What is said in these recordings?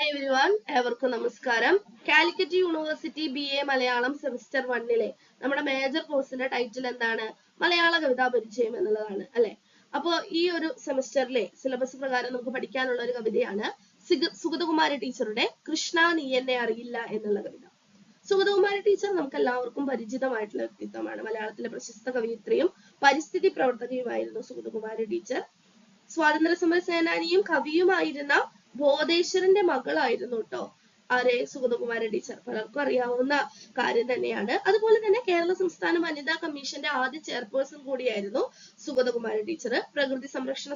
Hi everyone, ഏവർക്കും നമസ്കാരം. Calicut university BA Malayalam semester 1-ലെ നമ്മുടെ മേജർ കോഴ്സിന്റെ ടൈറ്റിൽ എന്താണ്? മലയാള കവിതാ പരിചയം എന്നുള്ളതാണ് അല്ലെ. അപ്പോ ഈ ഒരു സെമിസ്റ്ററിലെ സിലബസ് പ്രകാരം നമുക്ക് പഠിക്കാനുള്ള ഒരു കവിതയാണ് സുഗതകുമാരി ടീച്ചറുടെ കൃഷ്ണ നീ എന്നെ അറിയില്ല എന്നുള്ള കവിത. സുഗതകുമാരി ടീച്ചർ നമുക്ക് എല്ലാവർക്കും പരിചിതമായിട്ടുള്ള വ്യക്തിത്വമാണ്. മലയാളത്തിലെ പ്രശസ്ത കവയിത്രിയും പരിസ്ഥിതി പ്രവർത്തകയുമായിരുന്നു സുഗതകുമാരി ടീച്ചർ. സ്വാതന്ത്ര്യ സമര സേനാനിയും കവിയുമായിരുന്ന ബോധേശ്വരന്റെ മകളായിരുന്നു കേട്ടോ ആരെ? സുഗതകുമാരി ടീച്ചർ. പലർക്കും അറിയാവുന്ന കാര്യം തന്നെയാണ്. അതുപോലെ തന്നെ കേരള സംസ്ഥാന വനിതാ കമ്മീഷന്റെ ആദ്യ ചെയർപേഴ്സൺ കൂടിയായിരുന്നു സുഗതകുമാരി ടീച്ചർ. പ്രകൃതി സംരക്ഷണ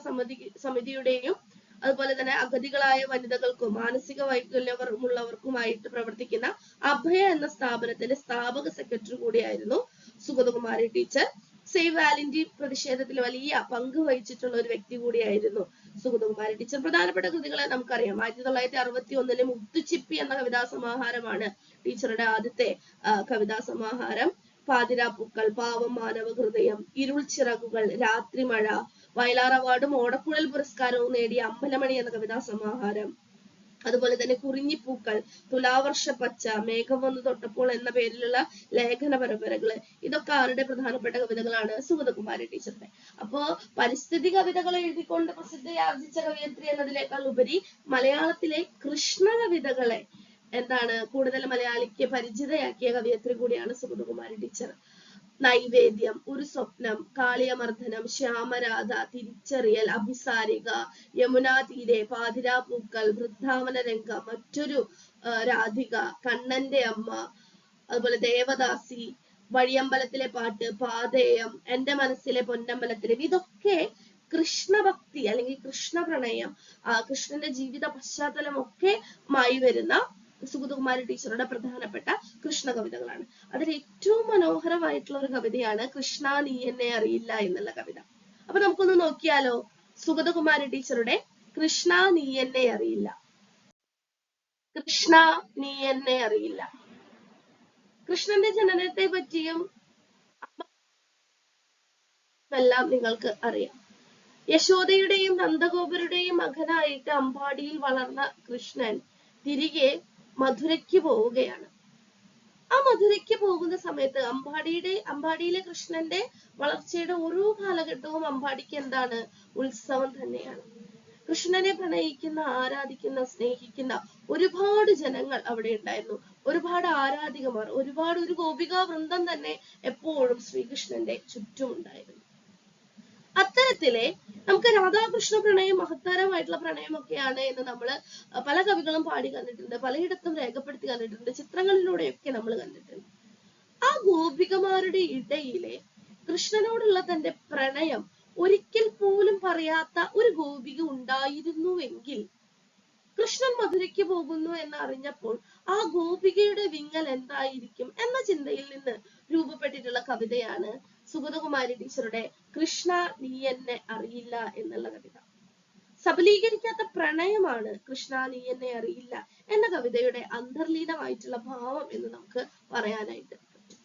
സമിതിയുടെയും അതുപോലെ തന്നെ അഗതികളായ വനിതകൾക്കും മാനസിക വൈകല്യമുള്ളവർക്കുമായിട്ട് പ്രവർത്തിക്കുന്ന അഭയ എന്ന സ്ഥാപനത്തിന്റെ സ്ഥാപക സെക്രട്ടറി കൂടിയായിരുന്നു സുഗതകുമാരി ടീച്ചർ. സേവ് വാലന്റൈൻ പ്രതിഷേധത്തിൽ വലിയ പങ്ക് വഹിച്ചിട്ടുള്ള ഒരു വ്യക്തി കൂടിയായിരുന്നു സുഗതകുമാരി ടീച്ചർ. പ്രധാനപ്പെട്ട കൃതികളെ നമുക്കറിയാം. 1961 മുത്തുച്ചിപ്പി എന്ന കവിതാ സമാഹാരമാണ് ടീച്ചറുടെ ആദ്യത്തെ കവിതാ സമാഹാരം. പാതിരാപ്പൂക്കൾ, പാവം മാനവ ഹൃദയം, ഇരുൾ ചിറകുകൾ, രാത്രിമഴ, വയലാർ അവാർഡും ഓടക്കുഴൽ പുരസ്കാരവും നേടിയ അമ്പലമണി എന്ന കവിതാ സമാഹാരം. അതുപോലെ തന്നെ കുറിഞ്ഞിപ്പൂക്കൾ, തുലാവർഷ പച്ച, മേഘം വന്നു തൊട്ടപ്പോൾ എന്ന പേരിലുള്ള ലേഖന പരമ്പരകള്, ഇതൊക്കെ ആരുടെ പ്രധാനപ്പെട്ട കവിതകളാണ്? സുഗതകുമാരി ടീച്ചറുടെ. അപ്പോ പരിസ്ഥിതി കവിതകൾ എഴുതിക്കൊണ്ട് പ്രസിദ്ധിയാർജിച്ച കവയത്രി എന്നതിനേക്കാൾ ഉപരി മലയാളത്തിലെ കൃഷ്ണ കവിതകളെ കൂടുതൽ മലയാളിക്ക് പരിചിതയാക്കിയ കവയത്രി കൂടിയാണ് സുഗതകുമാരി ടീച്ചർ. നൈവേദ്യം, ഒരു സ്വപ്നം, കാളിയമർദ്ദനം, ശ്യാമരാധ, തിരിച്ചറിയൽ, അഭിസാരിക, യമുനാ തീരെ, പാതിരാപ്പൂക്കൾ, വൃദ്ധാവന രംഗം, മറ്റൊരു രാധിക, കണ്ണന്റെ അമ്മ, അതുപോലെ ദേവദാസി, വഴിയമ്പലത്തിലെ പാട്ട്, പാതേയം, എന്റെ മനസ്സിലെ പൊന്നമ്പലത്തിലെ, ഇതൊക്കെ കൃഷ്ണഭക്തി അല്ലെങ്കിൽ കൃഷ്ണ പ്രണയം, കൃഷ്ണന്റെ ജീവിത പശ്ചാത്തലം ഒക്കെ മായി വരുന്ന സുഗതകുമാരി ടീച്ചറുടെ പ്രധാനപ്പെട്ട കൃഷ്ണ കവിതകളാണ്. അതിൽ ഏറ്റവും മനോഹരമായിട്ടുള്ള ഒരു കവിതയാണ് കൃഷ്ണ നീ എന്നെ അറിയില്ല എന്നുള്ള കവിത. അപ്പൊ നമുക്കൊന്ന് നോക്കിയാലോ? സുഗതകുമാരി ടീച്ചറുടെ കൃഷ്ണ നീ എന്നെ അറിയില്ല. കൃഷ്ണ നീ എന്നെ അറിയില്ല. കൃഷ്ണന്റെ ജനനത്തെ പറ്റിയും എല്ലാം നിങ്ങൾക്ക് അറിയാം. യശോദയുടെയും നന്ദഗോപരുടെയും മകനായിട്ട് അമ്പാടിയിൽ വളർന്ന കൃഷ്ണൻ തിരികെ മധുരയ്ക്ക് പോവുകയാണ്. ആ മധുരയ്ക്ക് പോകുന്ന സമയത്ത് അമ്പാടിയിലെ കൃഷ്ണന്റെ വളർച്ചയുടെ ഓരോ കാലഘട്ടവും അമ്പാടിക്ക് ഉത്സവം തന്നെയാണ്. കൃഷ്ണനെ പ്രണയിക്കുന്ന, ആരാധിക്കുന്ന, സ്നേഹിക്കുന്ന ഒരുപാട് ജനങ്ങൾ അവിടെ ഉണ്ടായിരുന്നു. ഒരുപാട് ആരാധികമാർ, ഒരു ഗോപികാ വൃന്ദം തന്നെ എപ്പോഴും ശ്രീകൃഷ്ണന്റെ ചുറ്റും ഉണ്ടായിരുന്നു. അത്തരത്തിലെ നമുക്ക് രാധാകൃഷ്ണ പ്രണയം മഹത്തരമായിട്ടുള്ള പ്രണയമൊക്കെയാണ് എന്ന് നമ്മൾ പല കവികളും പാടി കണ്ടിട്ടുണ്ട്, പലയിടത്തും രേഖപ്പെടുത്തി കണ്ടിട്ടുണ്ട്, ചിത്രങ്ങളിലൂടെയൊക്കെ നമ്മൾ കണ്ടിട്ടുണ്ട്. ആ ഗോപികമാരുടെ ഇടയിലെ കൃഷ്ണനോടുള്ള തന്റെ പ്രണയം ഒരിക്കൽ പോലും പറയാത്ത ഒരു ഗോപിക ഉണ്ടായിരുന്നുവെങ്കിൽ കൃഷ്ണൻ മധുരയ്ക്ക് പോകുന്നു എന്ന് അറിഞ്ഞപ്പോൾ ആ ഗോപികയുടെ വിങ്ങൽ എന്തായിരിക്കും എന്ന ചിന്തയിൽ നിന്ന് രൂപപ്പെട്ടിട്ടുള്ള കവിതയാണ് സുഗതകുമാരി ടീച്ചറുടെ കൃഷ്ണ നീ എന്നെ അറിയില്ല എന്നുള്ള കവിത. സബലീകരിക്കാത്ത പ്രണയമാണ് കൃഷ്ണ നീ എന്നെ അറിയില്ല എന്ന കവിതയുടെ അന്തർലീനമായിട്ടുള്ള ഭാവം എന്ന് നമുക്ക് പറയാനായിട്ട് പറ്റും.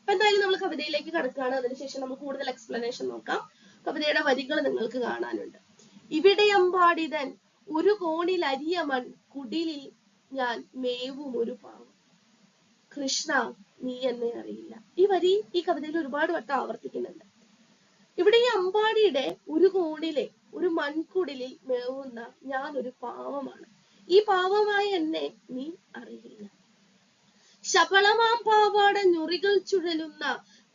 എന്തായാലും നമ്മൾ കവിതയിലേക്ക് കടക്കുകയാണ്. അതിനുശേഷം നമുക്ക് കൂടുതൽ എക്സ്പ്ലനേഷൻ നോക്കാം. കവിതയുടെ വരികൾ നിങ്ങൾക്ക് കാണാനുണ്ട്. ഇവിടെ അമ്പാടിതൻ ഒരു കോണിൽ അരിയ മൺ കുടിലിൽ ഞാൻ മേവും ഒരു പാവം, കൃഷ്ണ നീ എന്നെ അറിയില്ല. ഈ വരി ഈ കവിതയിൽ ഒരുപാട് വട്ടം ആവർത്തിക്കുന്നുണ്ട്. ഇവിടെ ഈ അമ്പാടിയുടെ ഒരു കോണിലെ ഒരു മൺകുടിലിൽ മേവുന്ന ഞാൻ ഒരു പാവമാണ്. ഈ പാവമായ എന്നെ നീ അറിയില്ല. ശബളമാം പാവാട ഞൊറികൾ ചുഴലുന്ന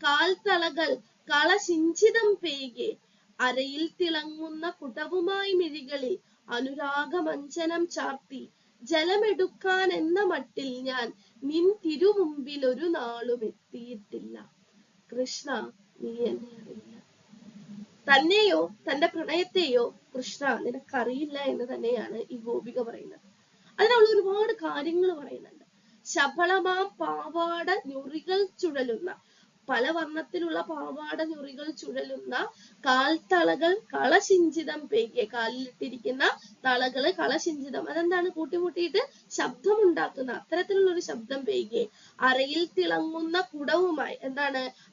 കാൽത്തളകൾ കളശിഞ്ചിതം പെയ്കെ, അരയിൽ തിളങ്ങുന്ന കുടവുമായി മിഴികളിൽ അനുരാഗമഞ്ജനം ചാർത്തി, ജലമെടുക്കാൻ എന്ന മട്ടിൽ ഞാൻ നിൻ തിരുമുമ്പിൽ ഒരു നാളും എത്തിയിട്ടില്ല, കൃഷ്ണ നീ എന്നെ അറിയില്ല. തന്നെയോ തന്റെ പ്രണയത്തെയോ കൃഷ്ണ നിനക്കറിയില്ല എന്ന് തന്നെയാണ് ഈ ഗോപിക പറയുന്നത്. അതിനുള്ള ഒരുപാട് കാര്യങ്ങൾ പറയുന്നുണ്ട്. ശബളമാം പാവാട ഞൊറികൾ ചുഴലുന്ന, പല വർണ്ണത്തിലുള്ള പാവാട ഞൊറികൾ ചുഴലുന്ന കാൽത്തളകൾ കളശിഞ്ചിതം പെയ്കെ, കാലിലിട്ടിരിക്കുന്ന തളകള് കളശിഞ്ചിതം, അതെന്താണ് കൂട്ടിമുട്ടിയിട്ട് ശബ്ദമുണ്ടാക്കുന്ന അത്തരത്തിലുള്ള ഒരു ശബ്ദം പെയ്കെ, അരയിൽ തിളങ്ങുന്ന കുടവുമായി,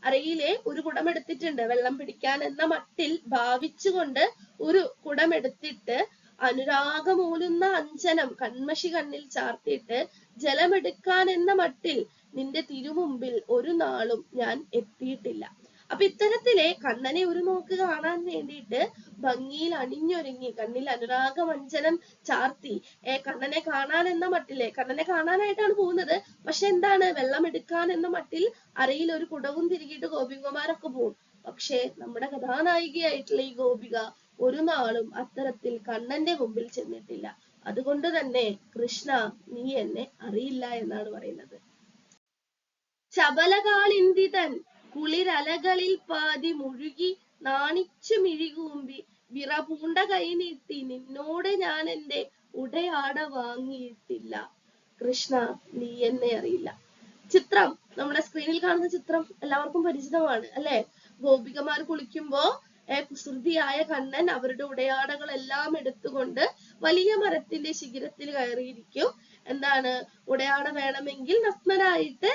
അരയിലെ ഒരു കുടമെടുത്തിട്ടുണ്ട് വെള്ളം പിടിക്കാൻ എന്ന മട്ടിൽ ഭാവിച്ചുകൊണ്ട് ഒരു കുടമെടുത്തിട്ട് അനുരാഗമൂലുന്ന അഞ്ജനം കൺമഷി കണ്ണിൽ ചാർത്തിയിട്ട് ജലമെടുക്കാൻ എന്ന മട്ടിൽ നിന്റെ തിരുമുമ്പിൽ ഒരു നാളും ഞാൻ എത്തിയിട്ടില്ല. അപ്പൊ ഇത്തരത്തിലെ കണ്ണനെ ഒരു നോക്ക് കാണാൻ വേണ്ടിയിട്ട് ഭംഗിയിൽ അണിഞ്ഞൊരുങ്ങി കണ്ണിൽ അനുരാഗമഞ്ജനം ചാർത്തി കണ്ണനെ കാണാൻ എന്ന മട്ടിലെ കണ്ണനെ കാണാനായിട്ടാണ് പോകുന്നത്. പക്ഷെ എന്താണ്, വെള്ളം എടുക്കാൻ എന്ന മട്ടിൽ അരയിൽ ഒരു കുടവും തിരികിയിട്ട് ഗോപികമാരൊക്കെ പോകും. പക്ഷെ നമ്മുടെ കഥാനായികയായിട്ടുള്ള ഈ ഗോപിക ഒരു നാളും അത്തരത്തിൽ കണ്ണന്റെ മുമ്പിൽ ചെന്നിട്ടില്ല. അതുകൊണ്ട് തന്നെ കൃഷ്ണ നീ എന്നെ അറിയില്ല എന്നാണ് പറയുന്നത്. ചപലകാളിന്തിതൻ കുളിരലകളിൽ പാതി മുഴുകി നാണിച്ചു മിഴികൂമ്പി വിറപൂണ്ട കൈ നീട്ടി നിന്നോട് ഞാൻ എന്റെ ഉടയാട വാങ്ങിയിട്ടില്ല. കൃഷ്ണ നീ എന്നെ അറിയില്ല. ചിത്രം, നമ്മുടെ സ്ക്രീനിൽ കാണുന്ന ചിത്രം എല്ലാവർക്കും പരിചിതമാണ് അല്ലെ? ഗോപികമാർ കുളിക്കുമ്പോ കുസൃതിയായ കണ്ണൻ അവരുടെ ഉടയാടകളെല്ലാം എടുത്തുകൊണ്ട് വലിയ മരത്തിന്റെ ശിഖരത്തിൽ കയറിയിരിക്കും. എന്താണ്, ഉടയാട വേണമെങ്കിൽ നഗ്നനായിട്ട്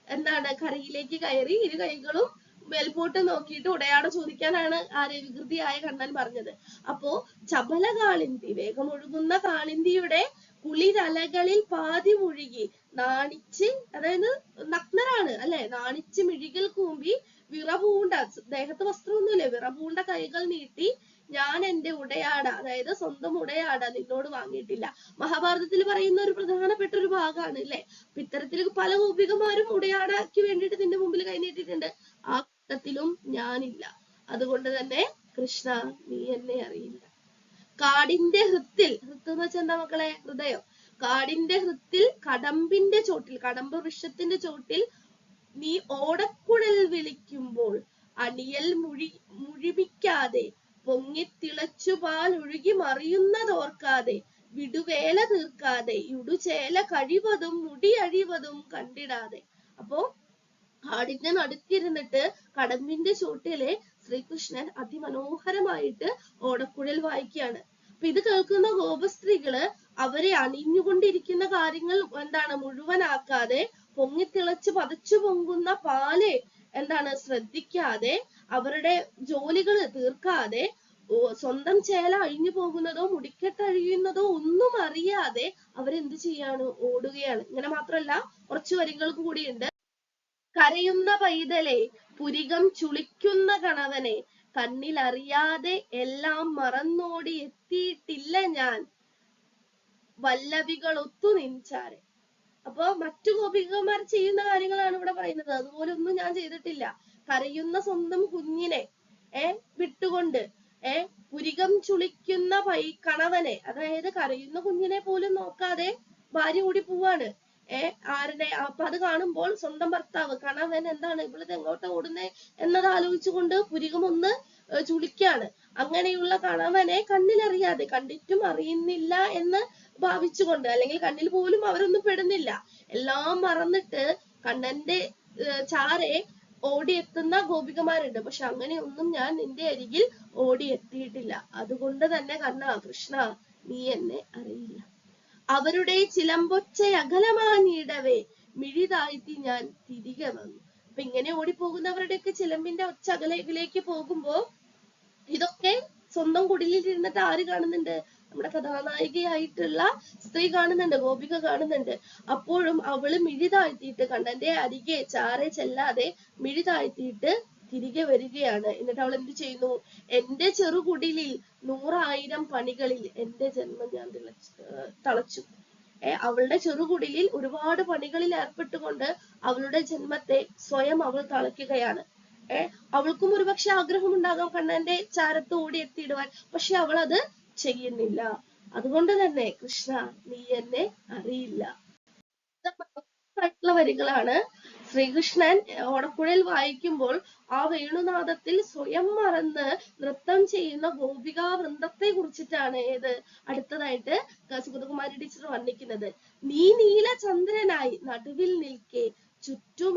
എന്താണ് കരയിലേക്ക് കയറി ഇരു കൈകളും മേൽപോട്ട് നോക്കിയിട്ട് ഉടയാട ചോദിക്കാനാണ് ആര് വികൃതിയായ കണ്ണൻ പറഞ്ഞത്. അപ്പോ ചപല കാളിന്തി, വേഗമൊഴുകുന്ന കാളിന്തിയുടെ കുളിരലകളിൽ പാതി മുഴുകി നാണിച്ച്, അതായത് നഗ്നരാണ് അല്ലെ, നാണിച്ച് മിഴികൾ കൂമ്പി വിറപൂണ്ട, ദേഹത്ത് വസ്ത്രമൊന്നുമില്ലേ, വിറപൂണ്ട കൈകൾ നീട്ടി ഞാൻ എന്റെ ഉടയാട, അതായത് സ്വന്തം ഉടയാട നിന്നോട് വാങ്ങിയിട്ടില്ല. മഹാഭാരതത്തിൽ പറയുന്ന ഒരു പ്രധാനപ്പെട്ട ഒരു ഭാഗമാണ് അല്ലെ. അപ്പൊ ഇത്തരത്തിൽ പല ഗോപികമാരും ഉടയാടയ്ക്ക് വേണ്ടിയിട്ട് നിന്റെ മുമ്പിൽ കൈനീട്ടിട്ടുണ്ട്. ആ കൂട്ടത്തിലും ഞാനില്ല. അതുകൊണ്ട് തന്നെ കൃഷ്ണ നീ എന്നെ അറിയില്ല. കാടിന്റെ ഹൃത്തിൽ, ഹൃത്ത് എന്ന് വെച്ചാൽ എന്താ മക്കളെ, ഹൃദയം. കാടിന്റെ ഹൃത്തിൽ കടമ്പിന്റെ ചോട്ടിൽ, കടമ്പ് വൃക്ഷത്തിന്റെ ചോട്ടിൽ നീ ഓടക്കുഴൽ വിളിക്കുമ്പോൾ അണിയൽ മുഴിപ്പിക്കാതെ പൊങ്ങിത്തിളച്ചു പാൽ ഒഴുകി മറിയുന്നതോർക്കാതെ വിടുവേല തീർക്കാതെ ഇടുചേല കഴിവതും മുടി അഴിവതും കണ്ടിടാതെ. അപ്പോ കാടിന്റെ നടുക്കിരുന്നിട്ട് കടമ്പിന്റെ ചോട്ടിലെ ശ്രീകൃഷ്ണൻ അതിമനോഹരമായിട്ട് ഓടക്കുഴൽ വായിക്കുകയാണ്. അപ്പൊ ഇത് കേൾക്കുന്ന ഗോപസ്ത്രീകള് അവരെ അണിഞ്ഞുകൊണ്ടിരിക്കുന്ന കാര്യങ്ങൾ എന്താണ് മുഴുവനാക്കാതെ പൊങ്ങിത്തിളച്ച് പതച്ചു പൊങ്ങുന്ന പാല് എന്താണ് ശ്രദ്ധിക്കാതെ അവരുടെ ജോലികൾ തീർക്കാതെ സ്വന്തം ചേല അഴിഞ്ഞു പോകുന്നതോ മുടിക്കെട്ട് അഴിയുന്നതോ ഒന്നും അറിയാതെ അവരെന്ത് ചെയ്യാണ്, ഓടുകയാണ്. ഇങ്ങനെ മാത്രമല്ല, കുറച്ച് വരികൾ കൂടിയുണ്ട്. കരയുന്ന പൈതലെ പുരികം ചുളിക്കുന്ന കണവനെ കണ്ണിലറിയാതെ എല്ലാം മറന്നോടി എത്തിയിട്ടില്ല ഞാൻ വല്ലവികൾ ഒത്തു നിൻചാരെ. അപ്പൊ മറ്റു ഗോപികമാർ ചെയ്യുന്ന കാര്യങ്ങളാണ് ഇവിടെ പറയുന്നത്. അതുപോലെ ഒന്നും ഞാൻ ചെയ്തിട്ടില്ല. കരയുന്ന സ്വന്തം കുഞ്ഞിനെ വിട്ടുകൊണ്ട് പുരികം ചുളിക്കുന്ന കണവനെ, അതായത് കരയുന്ന കുഞ്ഞിനെ പോലും നോക്കാതെ ഭാര്യ ഓടി പോവാണ്. ആരുടെ, അപ്പൊ അത് കാണുമ്പോൾ സ്വന്തം ഭർത്താവ് കണവൻ എന്താണ് ഇവളിത് എങ്ങോട്ടാ ഓടുന്നേ എന്നത് ആലോചിച്ചുകൊണ്ട് പുരികം ഒന്ന് ചുളിക്കാണ്. അങ്ങനെയുള്ള കണവനെ കണ്ണിലറിയാതെ, കണ്ടിട്ടും അറിയുന്നില്ല എന്ന് ഭാവിച്ചുകൊണ്ട്, അല്ലെങ്കിൽ കണ്ണിൽ പോലും അവരൊന്നും പെടുന്നില്ല, എല്ലാം മറന്നിട്ട് കണ്ണന്റെ ചാരെ ഓടിയെത്തുന്ന ഗോപികമാരുണ്ട്. പക്ഷെ അങ്ങനെയൊന്നും ഞാൻ നിന്റെ അരികിൽ ഓടിയെത്തിയിട്ടില്ല. അതുകൊണ്ട് തന്നെ കൃഷ്ണ നീ എന്നെ അറിയില്ല. അവരുടെ ചിലമ്പൊച്ച അകലമാഞ്ഞിടവേ മിഴി താഴ്ത്തി ഞാൻ തിരികെ വന്നു. അപ്പൊ ഇങ്ങനെ ഓടിപ്പോകുന്നവരുടെയൊക്കെ ചിലമ്പിന്റെ ഒച്ച അകലയിലേക്ക് പോകുമ്പോ ഇതൊക്കെ സ്വന്തം കുടിലിൽ ഇരുന്നിട്ട് ആര് കാണുന്നുണ്ട്? നമ്മുടെ കഥാനായികയായിട്ടുള്ള സ്ത്രീ കാണുന്നുണ്ട്, ഗോപിക കാണുന്നുണ്ട്. അപ്പോഴും അവള് മിഴി താഴ്ത്തിയിട്ട് കണ്ണന്റെ അരികെ ചാരെ ചെല്ലാതെ മിഴി താഴ്ത്തിയിട്ട് തിരികെ വരികയാണ്. എന്നിട്ട് അവൾ എന്ത് ചെയ്യുന്നു? എന്റെ ചെറുകുടിലിൽ 100,000 പണികളിൽ എന്റെ ജന്മം ഞാൻ തളച്ചു. അവളുടെ ചെറുകുടിലിൽ ഒരുപാട് പണികളിൽ ഏർപ്പെട്ടുകൊണ്ട് അവളുടെ ജന്മത്തെ സ്വയം അവൾ തളയ്ക്കുകയാണ്. അവൾക്കും ഒരുപക്ഷെ ആഗ്രഹം ഉണ്ടാകാം കണ്ണന്റെ ചാരത്ത് ഓടി എത്തിയിടുവാൻ. പക്ഷെ അവൾ അത് ചെയ്യുന്നില്ല. അതുകൊണ്ട് തന്നെ കൃഷ്ണ നീ എന്നെ അറിയില്ല. വരികളാണ്. ശ്രീകൃഷ്ണൻ ഓടക്കുഴൽ വായിക്കുമ്പോൾ ആ വേണുനാദത്തിൽ സ്വയം മറന്ന് നൃത്തം ചെയ്യുന്ന ഗോപികാ വൃന്ദത്തെ കുറിച്ചിട്ടാണ് അടുത്തതായിട്ട് സുഗതകുമാരി ടീച്ചർ വർണ്ണിക്കുന്നത്. നീ നീലചന്ദ്രനായി നടുവിൽ നിൽക്കെ ചുറ്റും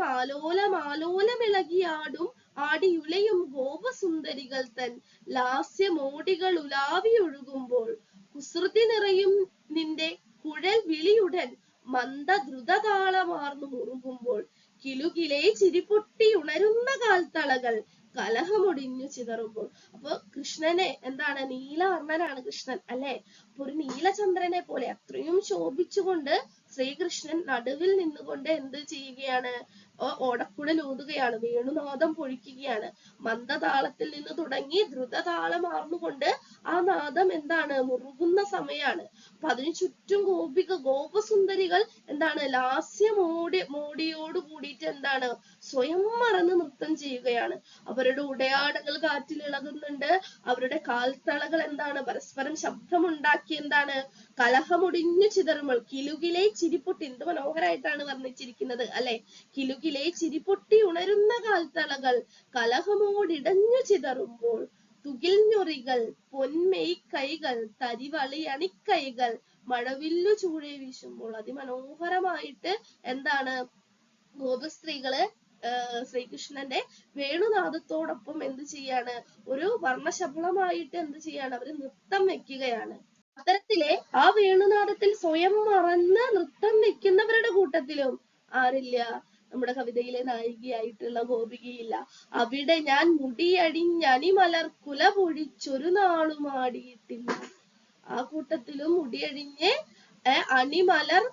ആലോലമിളകിയാടും ആടിയുലയും ഗോപസുന്ദരികൾ തൻ ലാസ്യമോടികൾ ഉലാവി ഒഴുകുമ്പോൾ കുസൃതി നിറയും നിന്റെ കുഴൽ വിളിയുടൻ മന്ദദ്രുതതാളമാർന്നു മുറുകുമ്പോൾ കിലുകിലെ ചിരിപൊട്ടി ഉണരുന്ന കാൽത്തളകൾ കലഹമൊടിഞ്ഞു ചിതറുമ്പോൾ. അപ്പൊ കൃഷ്ണനെ എന്താണ്, നീലവർണ്ണനാണ് കൃഷ്ണൻ അല്ലെ. അപ്പൊ ഒരു നീലചന്ദ്രനെ പോലെ അത്രയും ശോഭിച്ചുകൊണ്ട് ശ്രീകൃഷ്ണൻ നടുവിൽ നിന്നുകൊണ്ട് എന്ത് ചെയ്യുകയാണ്, ഓടക്കുഴൽ ഊതുകയാണ്, വേണുനാദം പൊഴിക്കുകയാണ്. മന്ദതാളത്തിൽ നിന്ന് തുടങ്ങി ദ്രുതതാളമാർന്നുകൊണ്ട് ആ നാദം എന്താണ്, മുറുകുന്ന സമയാണ്. അപ്പൊ അതിനു ചുറ്റും ഗോപസുന്ദരികൾ എന്താണ്, മോടിയോട് കൂടിയിട്ട് എന്താണ്, സ്വയം മറന്ന് നൃത്തം ചെയ്യുകയാണ്. അവരുടെ ഉടയാടകൾ കാറ്റിൽ ഇളകുന്നുണ്ട്. അവരുടെ കാൽത്തളകൾ എന്താണ്, പരസ്പരം ശബ്ദമുണ്ടാക്കി എന്താണ്, കലഹമൊടിഞ്ഞു ചിതറുമ്പോൾ കിലുകിലെ ചിരിപ്പൊട്ടി. എന്ത് മനോഹരായിട്ടാണ് വർണ്ണിച്ചിരിക്കുന്നത് അല്ലെ. കിലുകിലെ ചിരിപ്പൊട്ടി ഉണരുന്ന കാൽത്തളകൾ കലഹമോടിടഞ്ഞു ചിതറുമ്പോൾ തുകിൽഞ്ഞൊറികൾ പൊന്മെയ് കൈകൾ തരിവളി അണിക്കൈകൾ മഴവില്ലു ചൂഴെ വീശുമ്പോൾ. അതിമനോഹരമായിട്ട് എന്താണ്, ഗോപസ്ത്രീകള് ശ്രീകൃഷ്ണന്റെ വേണുനാദത്തോടൊപ്പം എന്ത് ചെയ്യാണ്, ഒരു വർണ്ണശബളമായിട്ട് എന്ത് ചെയ്യാണ്, അവര് നൃത്തം വെക്കുകയാണ്. അത്തരത്തിലെ ആ വേണുനാദത്തിൽ സ്വയം മറന്ന് നൃത്തം വെക്കുന്നവരുടെ കൂട്ടത്തിലും ആരില്ല, നമ്മുടെ കവിതയിലെ നായികയായിട്ടുള്ള ഗോപികയില്ല. അവിടെ ഞാൻ മുടിയഴിഞ്ഞണിമലർ കുല പൊഴിച്ചൊരു നാളും ആടിയിട്ടില്ല. ആ കൂട്ടത്തിലും മുടിയഴിഞ്ഞ് അണിമലർ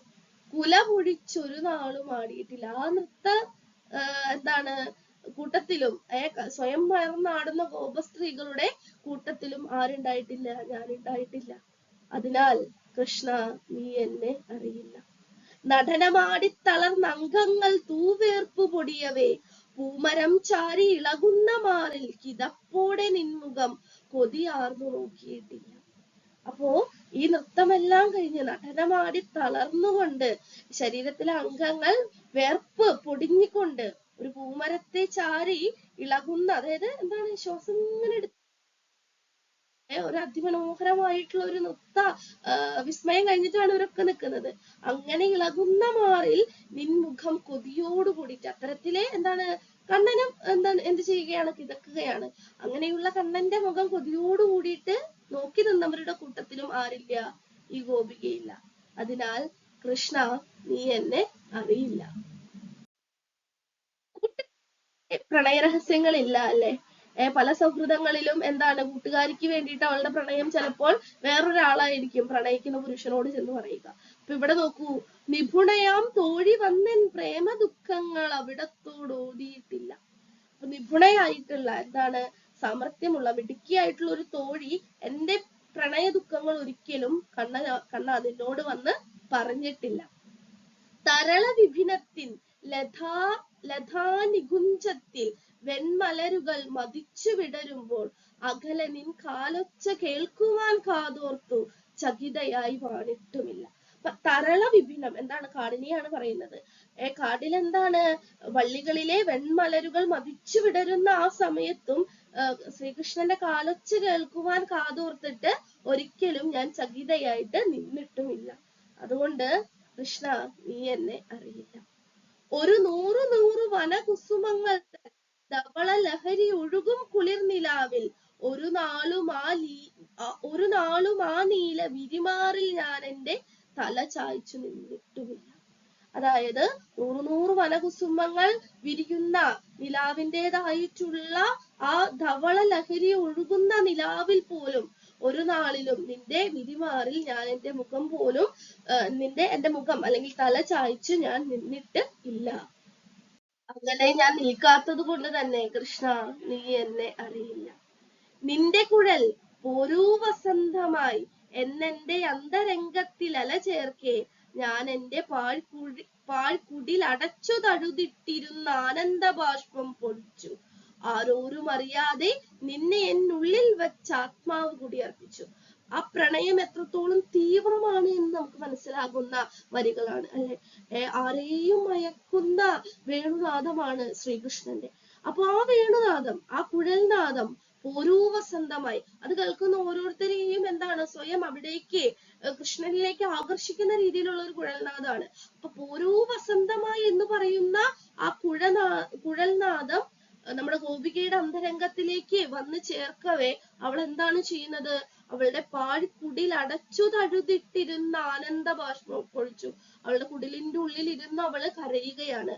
കുല പൊഴിച്ചൊരു നാളും ആടിയിട്ടില്ല. ആ നൃത്ത എന്താണ് കൂട്ടത്തിലും സ്വയം മറന്നാടുന്ന ഗോപസ്ത്രീകളുടെ കൂട്ടത്തിലും ആരുണ്ടായിട്ടില്ല, ഞാനുണ്ടായിട്ടില്ല. അതിനാൽ കൃഷ്ണ നീ എന്നെ അറിയില്ല. നടനമാടി തളർന്നംഗങ്ങൾ തൂവേർപ്പു പൊടിയവേ പൂമരം ചാരി ഇളകുന്ന മാറിൽ കിതപ്പോടെ നിൻമുഖം കൊതിയാർന്നു നോക്കിയിട്ടില്ല. അപ്പോ ഈ നൃത്തമെല്ലാം കഴിഞ്ഞ് നടനമാടി തളർന്നുകൊണ്ട് ശരീരത്തിലെ അംഗങ്ങൾ വേർപ്പ് പൊടിഞ്ഞുകൊണ്ട് ഒരു പൂമരത്തെ ചാരി ഇളകുന്ന, അതായത് എന്താണ്, ശ്വാസം ഇങ്ങനെ എടുത്ത് ഒരു അതിമനോഹരമായിട്ടുള്ള ഒരു നൃത്ത വിസ്മയം കഴിഞ്ഞിട്ടാണ് ഇവരൊക്കെ നിൽക്കുന്നത്. അങ്ങനെ ഇളകുന്ന മാറിൽ നിൻമുഖം കൊതിയോട് കൂടിയിട്ട്, അത്തരത്തിലെ എന്താണ്, കണ്ണനും എന്ത് ചെയ്യുകയാണ്, കിതക്കുകയാണ്. അങ്ങനെയുള്ള കണ്ണന്റെ മുഖം കൊതിയോട് കൂടിയിട്ട് നോക്കി നിന്നവരുടെ കൂട്ടത്തിലും ആരില്ല, ഈ ഗോപികയില്ല. അതിനാൽ കൃഷ്ണ നീ എന്നെ അറിയില്ല. പ്രണയരഹസ്യങ്ങളില്ല അല്ലെ. പല സൗഹൃദങ്ങളിലും എന്താണ്, കൂട്ടുകാരിക്ക് വേണ്ടിയിട്ട് അവളുടെ പ്രണയം ചിലപ്പോൾ വേറൊരാളായിരിക്കും പ്രണയിക്കുന്ന പുരുഷനോട് ചെന്ന് പറയുക. അപ്പൊ ഇവിടെ നോക്കൂ, നിപുണയാം തോഴി വന്നെൻ പ്രേമ ദുഃഖങ്ങൾ അവിടത്തോടോതിയിട്ടില്ല. അപ്പൊ നിപുണയായിട്ടുള്ള എന്താണ്, സാമർത്ഥ്യമുള്ള മിടുക്കിയായിട്ടുള്ള ഒരു തോഴി എന്റെ പ്രണയ ദുഃഖങ്ങൾ ഒരിക്കലും കണ്ണ അതിനോട് വന്ന് പറഞ്ഞിട്ടില്ല. തരള വിഭിന്നത്തിൻ ലഥാനികുഞ്ചത്തിൽ വെൺമലരുകൾ മതിച്ചു വിടരുമ്പോൾ അകലനിൻ കാലൊച്ച കേൾക്കുവാൻ കാതോർത്തു ചകിതയായി വാണിട്ടുമില്ല. തരള വിഭിന്നം എന്താണ്, കാടിനെയാണ് പറയുന്നത്. കാടിൽ എന്താണ്, വള്ളികളിലെ വെൺമലരുകൾ മതിച്ചു വിടരുന്ന ആ സമയത്തും ശ്രീകൃഷ്ണന്റെ കാലൊച്ച കേൾക്കുവാൻ കാതോർത്തിട്ട് ഒരിക്കലും ഞാൻ ചകിതയായിട്ട് നിന്നിട്ടുമില്ല. അതുകൊണ്ട് കൃഷ്ണ നീ എന്നെ അറിയില്ല. ഒരു നൂറു വനകുസുമങ്ങൾ ധവള ലഹരി ഒഴുകും കുളിർനിലാവിൽ ഒരു നാളും ആ നീല വിരിമാറിൽ ഞാൻ എന്റെ തല ചായ്ച്ചു നിന്നിട്ടുമില്ല. അതായത് നൂറ് വനകുസുമങ്ങൾ വിരിയുന്ന നിലാവിൻ്റെതായിട്ടുള്ള ആ ധവള ലഹരി ഒഴുകുന്ന നിലാവിൽ പോലും ഒരു നാളിലും നിന്റെ വിരിമാറിൽ ഞാൻ എന്റെ മുഖം അല്ലെങ്കിൽ തല ചായ്ച്ച് ഞാൻ നിന്നിട്ട് ഇല്ല. അങ്ങനെ ഞാൻ നിൽക്കാത്തത് കൊണ്ട് തന്നെ കൃഷ്ണ നീ എന്നെ അറിയില്ല. നിന്റെ കുഴൽ പോരൂ വസന്തമായി എന്നെന്റെ അന്തരംഗത്തിൽ അല ചേർക്കെ ഞാൻ എന്റെ പാഴ്കുടിൽ അടച്ചു തഴുതിട്ടിരുന്ന ആനന്ദ ബാഷ്പം പൊടിച്ചു. ആരോരും അറിയാതെ നിന്നെ എന്നുള്ളിൽ വെച്ച് ആത്മാവ് കുടിയർപ്പിച്ചു. ആ പ്രണയം എത്രത്തോളം തീവ്രമാണ് എന്ന് നമുക്ക് മനസ്സിലാകുന്ന വരികളാണ് അല്ലെ. ആരെയും മയക്കുന്ന വേണുനാദമാണ് ശ്രീകൃഷ്ണന്റെ. അപ്പൊ ആ വേണുനാദം, ആ കുഴൽനാദം ഓരോ വസന്തമായി അത് കേൾക്കുന്ന ഓരോരുത്തരെയും എന്താണ്, സ്വയം അവിടേക്ക് കൃഷ്ണനിലേക്ക് ആകർഷിക്കുന്ന രീതിയിലുള്ള ഒരു കുഴൽനാദമാണ്. അപ്പൊ ഓരോ വസന്തമായി എന്ന് പറയുന്ന ആ കുഴൽനാദം നമ്മുടെ ഗോപികയുടെ അന്തരംഗത്തിലേക്ക് വന്ന് ചേർക്കവേ അവൾ എന്താണ് ചെയ്യുന്നത്? അവളുടെ പാഴ്ക്കുടിൽ അടച്ചു തഴുതിട്ടിരുന്ന ആനന്ദ ബാഷ്പം പൊഴിച്ചു. അവളുടെ കുടിലിന്റെ ഉള്ളിൽ ഇരുന്ന് അവള് കരയുകയാണ്.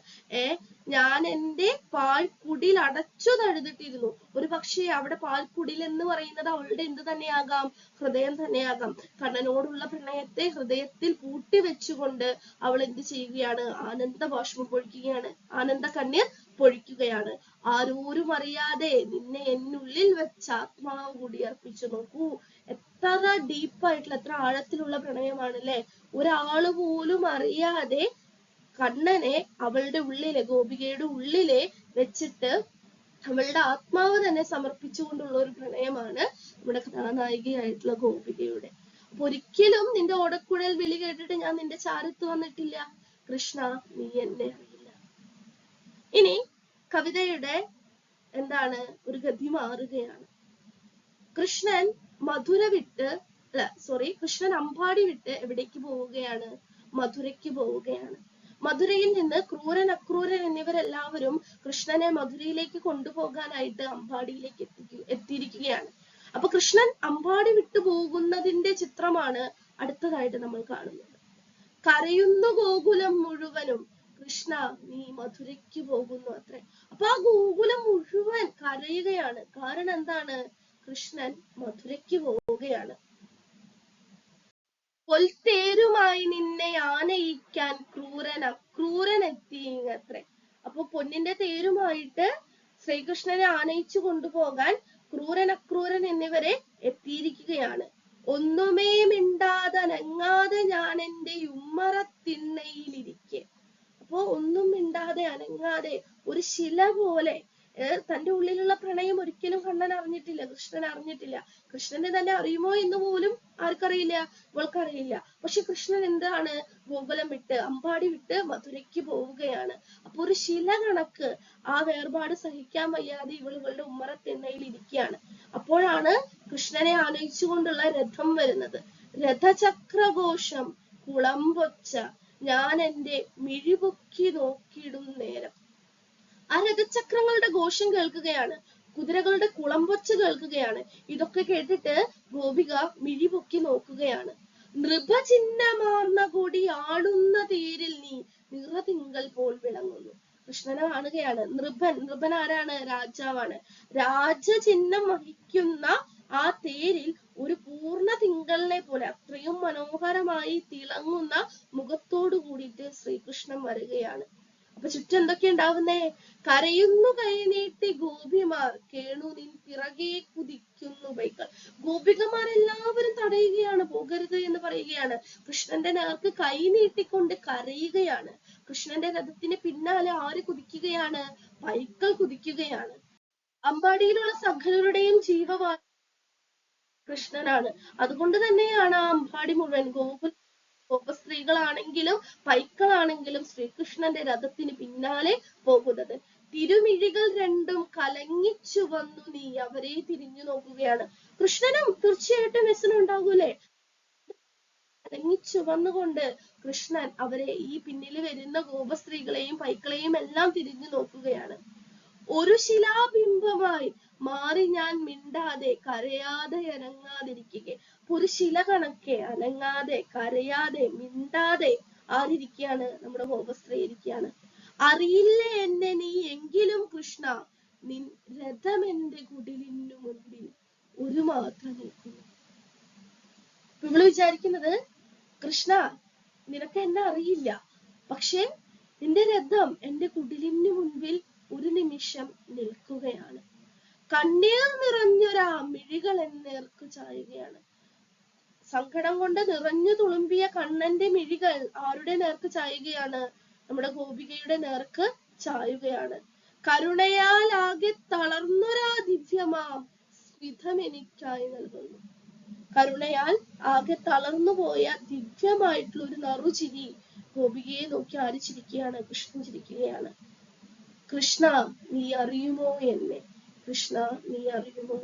ഞാൻ എന്റെ പാഴ്ക്കുടിൽ അടച്ചു തഴുതിട്ടിരുന്നു. ഒരു പക്ഷേ അവിടെ പാഴ്ക്കുടിൽ എന്ന് പറയുന്നത് അവളുടെ എന്ത് തന്നെയാകാം? ഹൃദയം തന്നെയാകാം. കണ്ണനോടുള്ള പ്രണയത്തെ ഹൃദയത്തിൽ പൂട്ടി വെച്ചുകൊണ്ട് അവൾ എന്ത് ചെയ്യുകയാണ്? ആനന്ദ ബാഷ്പം പൊഴിക്കുകയാണ്, ആനന്ദ കണ്ണീർ പൊഴിക്കുകയാണ്. ആരോരും അറിയാതെ നിന്നെ എന്നുള്ളിൽ വെച്ച് ആത്മാവ് കൂടി അർപ്പിച്ചു. നോക്കൂ, എത്ര ഡീപ്പായിട്ടുള്ള, എത്ര ആഴത്തിലുള്ള പ്രണയമാണല്ലേ. ഒരാള് പോലും അറിയാതെ കണ്ണനെ അവളുടെ ഉള്ളിലെ, ഗോപികയുടെ ഉള്ളിലെ വെച്ചിട്ട് അവളുടെ ആത്മാവ് തന്നെ സമർപ്പിച്ചുകൊണ്ടുള്ള ഒരു പ്രണയമാണ് നമ്മുടെ കഥാനായികയായിട്ടുള്ള ഗോപികയുടെ. അപ്പൊ ഒരിക്കലും നിന്റെ ഓടക്കുഴൽ വിളി കേട്ടിട്ട് ഞാൻ നിന്റെ ചാരത്ത് വന്നിട്ടില്ല കൃഷ്ണ, നീ എന്നെ അറിയില്ല. ഇനി കവിതയുടെ എന്താണ് ഒരു ഗതി മാറുകയാണ്. കൃഷ്ണൻ മധുര വിട്ട് കൃഷ്ണൻ അമ്പാടി വിട്ട് എവിടേക്ക് പോവുകയാണ്? മധുരയ്ക്ക് പോവുകയാണ്. മധുരയിൽ നിന്ന് ക്രൂരൻ അക്രൂരൻ എന്നിവരെല്ലാവരും കൃഷ്ണനെ മധുരയിലേക്ക് കൊണ്ടുപോകാനായിട്ട് അമ്പാടിയിലേക്ക് എത്തിയിരിക്കുകയാണ്. അപ്പൊ കൃഷ്ണൻ അമ്പാടി വിട്ടു പോകുന്നതിന്റെ ചിത്രമാണ് അടുത്തതായിട്ട് നമ്മൾ കാണുന്നത്. കരയുന്നു ഗോകുലം മുഴുവനും, കൃഷ്ണ നീ മധുരയ്ക്ക് പോകുന്നു അത്രേ. അപ്പൊ ആ ഗോകുലം മുഴുവൻ കരയുകയാണ്. കാരണം എന്താണ്? കൃഷ്ണൻ മധുരയ്ക്ക് പോവുകയാണ്. പൊൽത്തേരുമായി നിന്നെ ആനയിക്കാൻ ക്രൂരൻ എത്തിയത്രേ. അപ്പൊ പൊന്നിന്റെ തേരുമായിട്ട് ശ്രീകൃഷ്ണനെ ആനയിച്ചു കൊണ്ടുപോകാൻ ക്രൂരൻ അക്രൂരൻ എന്നിവരെ എത്തിയിരിക്കുകയാണ്. ഒന്നുമേ മിണ്ടാതെ അനങ്ങാതെ ഞാൻ എന്റെ ഉമ്മറത്തിണ്ണയിലിരിക്കെ. അപ്പോ ഒന്നും മിണ്ടാതെ അനങ്ങാതെ ഒരു ശില പോലെ തന്റെ ഉള്ളിലുള്ള പ്രണയം ഒരിക്കലും കണ്ണൻ അറിഞ്ഞിട്ടില്ല, കൃഷ്ണൻ അറിഞ്ഞിട്ടില്ല. കൃഷ്ണനെ തന്നെ അറിയുമോ എന്ന് പോലും ആർക്കറിയില്ല, ഇവൾക്കറിയില്ല. പക്ഷെ കൃഷ്ണൻ എന്താണ്? ഗോകുലം വിട്ട്, അമ്പാടി വിട്ട് മധുരയ്ക്ക് പോവുകയാണ്. അപ്പൊ ഒരു ശില കണക്ക് ആ വേർപാട് സഹിക്കാൻ വയ്യാതെ ഇവളുകളുടെ ഉമ്മറത്തെണ്ണയിൽ ഇരിക്കുകയാണ്. അപ്പോഴാണ് കൃഷ്ണനെ ആനയിച്ചുകൊണ്ടുള്ള രഥം വരുന്നത്. രഥചക്രഘോഷം കുളമ്പൊച്ച ഞാൻ എന്റെ മിഴിപൊക്കി നോക്കിയിടും നേരം. ആ രഥചക്രങ്ങളുടെ ഘോഷം കേൾക്കുകയാണ്, കുതിരകളുടെ കുളമ്പൊച്ച കേൾക്കുകയാണ്. ഇതൊക്കെ കേട്ടിട്ട് ഗോപിക മിഴിപൊക്കി നോക്കുകയാണ്. നൃപചിഹ്നമാർന്ന കൊടി ആടുന്ന തേരിൽ നീ നിറതിങ്കൾ പോൽ വിളങ്ങുന്നു. കൃഷ്ണനെ കാണുകയാണ്. നൃപൻ ആരാണ്? രാജാവാണ്. രാജചിഹ്നം വഹിക്കുന്ന ആ തേരിൽ ഒരു പൂർണ്ണ തിങ്കളിനെ പോലെ അത്രയും മനോഹരമായി തിളങ്ങുന്ന മുഖത്തോടു കൂടിയിട്ട് ശ്രീകൃഷ്ണൻ വരികയാണ്. അപ്പൊ ചുറ്റും എന്തൊക്കെ ഉണ്ടാവുന്നേ? കരയുന്നു കൈനീട്ടി ഗോപിമാർ, കേണു നിൻ പിറകെ കുതിക്കുന്നു പൈക്കൾ. ഗോപികമാരെല്ലാവരും തടയുകയാണ്, പോകരുത് എന്ന് പറയുകയാണ്. കൃഷ്ണന്റെ നേർക്ക് കൈ നീട്ടിക്കൊണ്ട് കരയുകയാണ്. കൃഷ്ണന്റെ രഥത്തിന് പിന്നാലെ ആര് കുതിക്കുകയാണ്? പൈക്കൾ കുതിക്കുകയാണ്. അമ്പാടിയിലുള്ള സകലരുടെയും ജീവവായു കൃഷ്ണനാണ്. അതുകൊണ്ട് തന്നെയാണ് ആ അമ്പാടി മുഴുവൻ സ്ത്രീകളാണെങ്കിലും പൈക്കളാണെങ്കിലും ശ്രീകൃഷ്ണന്റെ രഥത്തിന് പിന്നാലെ പോകുന്നത്. തിരുമിഴികൾ രണ്ടും കലങ്ങിച്ചു വന്നു നീ അവരെ തിരിഞ്ഞു നോക്കുകയാണ്. കൃഷ്ണനും തീർച്ചയായിട്ടും വ്യസനം ഉണ്ടാകൂലേ? കലങ്ങിച്ചു വന്നുകൊണ്ട് കൃഷ്ണൻ അവരെ, ഈ പിന്നിൽ വരുന്ന ഗോപസ്ത്രീകളെയും പൈക്കളെയും എല്ലാം തിരിഞ്ഞു നോക്കുകയാണ്. ഒരു ശിലാബിംബമായി മാറി ഞാൻ മിണ്ടാതെ കരയാതെ അനങ്ങാതിരിക്കുക. ഒരു ശില കണക്കെ അനങ്ങാതെ കരയാതെ മിണ്ടാതെ ആരിയ്ക്കുകയാണ്? നമ്മുടെ ഗോപസ്ത്രീ ഇരിക്കുകയാണ്. അറിയില്ല എന്നെ നീ എങ്കിലും കൃഷ്ണ, നിൻ രഥം എന്റെ കുടിലിനു മുൻപിൽ ഒരു മാത്രം നിൽക്കുന്നു. ഇവള് വിചാരിക്കുന്നത്, കൃഷ്ണ നിനക്ക് എന്നെ അറിയില്ല, പക്ഷെ നിന്റെ രഥം എന്റെ കുടിലിനു മുൻപിൽ ഒരു നിമിഷം നിൽക്കുകയാണ്. കണ്ണീർ നിറഞ്ഞൊരാ മിഴികൾ എന്നേർക്ക് ചായുകയാണ്. സങ്കടം കൊണ്ട് നിറഞ്ഞു തുളുമ്പിയ കണ്ണന്റെ മിഴികൾ ആരുടെ നേർക്ക് ചായുകയാണ്? നമ്മുടെ ഗോപികയുടെ നേർക്ക് ചായുകയാണ്. കരുണയാൽ ആകെ തളർന്നൊരാ ദിവ്യമാം സ്മിതം എനിക്കായി നൽകുന്നു. കരുണയാൽ ആകെ തളർന്നുപോയ ദിവ്യമായിട്ടുള്ള ഒരു നറുചിരി ഗോപികയെ നോക്കി ആര് ചിരിക്കുകയാണ്? കൃഷ്ണൻ ചിരിക്കുകയാണ്. കൃഷ്ണ നീ അറിയുമോ എന്നെ? കൃഷ്ണ നീ അറിയുമോ?